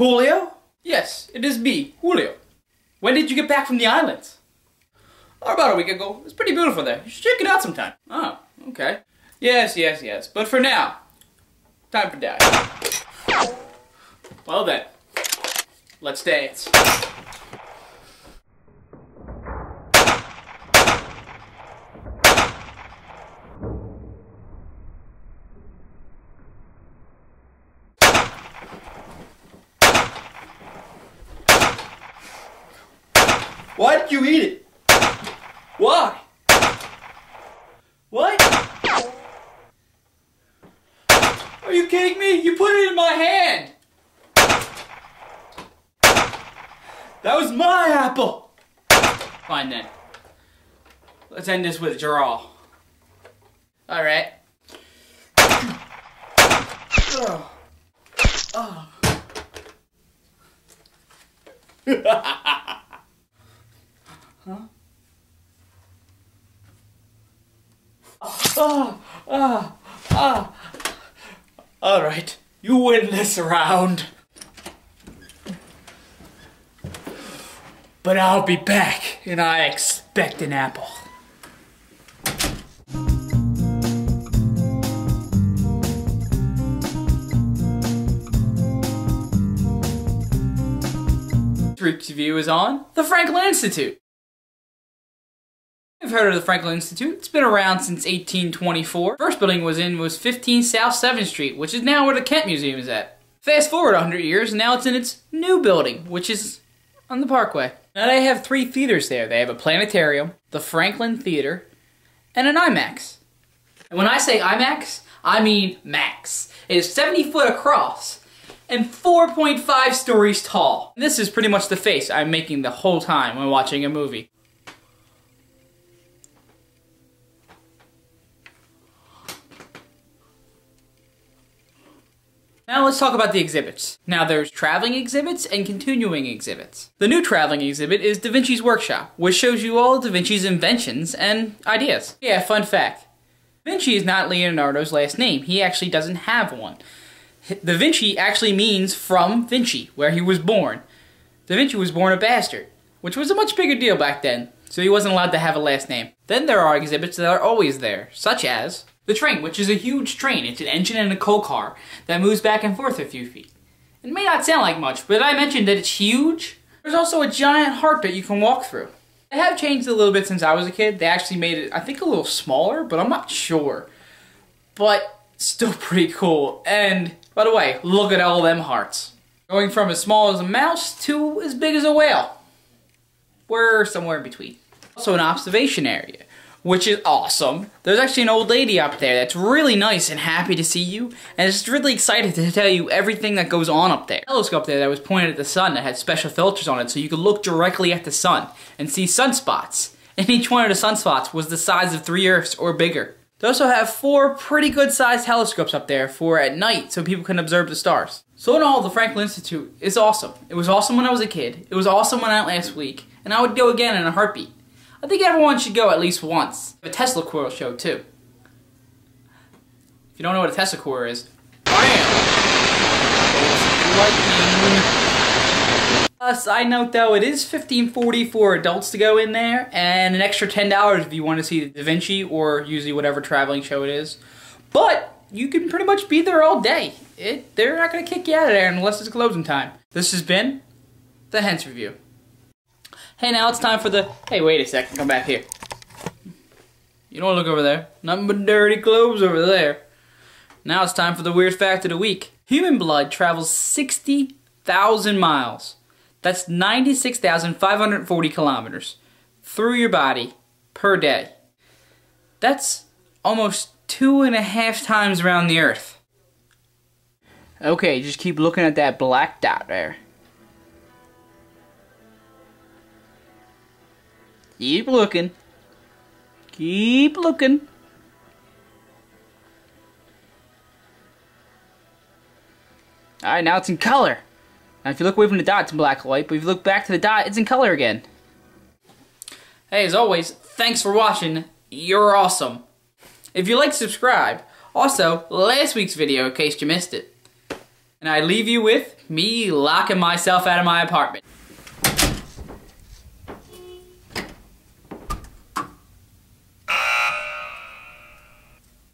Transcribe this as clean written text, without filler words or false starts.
Julio? Yes, it is me, Julio. When did you get back from the islands? Oh, about a week ago. It's pretty beautiful there. You should check it out sometime. Oh, okay. Yes. But for now, time for dad. Well then, let's dance. Why did you eat it? Why? What? Are you kidding me? You put it in my hand! That was my apple! Fine then. Let's end this with a draw. Alright. Huh? Alright, you win this round. But I'll be back, and I expect an apple. This week's review is on the Franklin Institute. I've heard of the Franklin Institute. It's been around since 1824. First building was 15 South 7th Street, which is now where the Kent Museum is at. Fast forward 100 years, and now it's in its new building, which is on the Parkway. Now they have 3 theaters there. They have a planetarium, the Franklin Theater, and an IMAX. And when I say IMAX, I mean max. It is 70 foot across and 4.5 stories tall. This is pretty much the face I'm making the whole time when watching a movie. Now let's talk about the exhibits. Now there's traveling exhibits and continuing exhibits. The new traveling exhibit is Da Vinci's Workshop, which shows you all of Da Vinci's inventions and ideas. Yeah, fun fact. Da Vinci is not Leonardo's last name. He actually doesn't have one. Da Vinci actually means from Vinci, where he was born. Da Vinci was born a bastard, which was a much bigger deal back then, so he wasn't allowed to have a last name. Then there are exhibits that are always there, such as the train, which is a huge train. It's an engine and a coal car that moves back and forth a few feet. It may not sound like much, but I mentioned that it's huge. There's also a giant heart that you can walk through. They have changed a little bit since I was a kid. They actually made it, I think, a little smaller, but I'm not sure. But still pretty cool. And, by the way, look at all them hearts. Going from as small as a mouse to as big as a whale. We're somewhere in between. Also an observation area, which is awesome. There's actually an old lady up there that's really nice and happy to see you, and is really excited to tell you everything that goes on up there. A telescope there that was pointed at the sun that had special filters on it so you could look directly at the sun and see sunspots. And each one of the sunspots was the size of 3 Earths or bigger. They also have 4 pretty good sized telescopes up there for at night so people can observe the stars. So in all, the Franklin Institute is awesome. It was awesome when I was a kid, it was awesome when I went last week, and I would go again in a heartbeat. I think everyone should go at least once. A Tesla coil show too. If you don't know what a Tesla coil is, BAM! Side note though, it is $15.40 for adults to go in there, and an extra $10 if you want to see the Da Vinci or usually whatever traveling show it is. But you can pretty much be there all day. They're not going to kick you out of there unless it's closing time. This has been the Hens Review. Hey, now it's time for the... Hey, wait a second. Come back here. You don't look over there. Nothing but dirty clothes over there. Now it's time for the weird fact of the week. Human blood travels 60,000 miles. That's 96,540 kilometers through your body per day. That's almost 2.5 times around the Earth. Okay, just keep looking at that black dot there. Keep looking. Keep looking. Alright, now it's in color. Now if you look away from the dot, it's in black and white, but if you look back to the dot, it's in color again. Hey, as always, thanks for watching. You're awesome. If you like, subscribe. Also, last week's video, in case you missed it. And I leave you with me locking myself out of my apartment.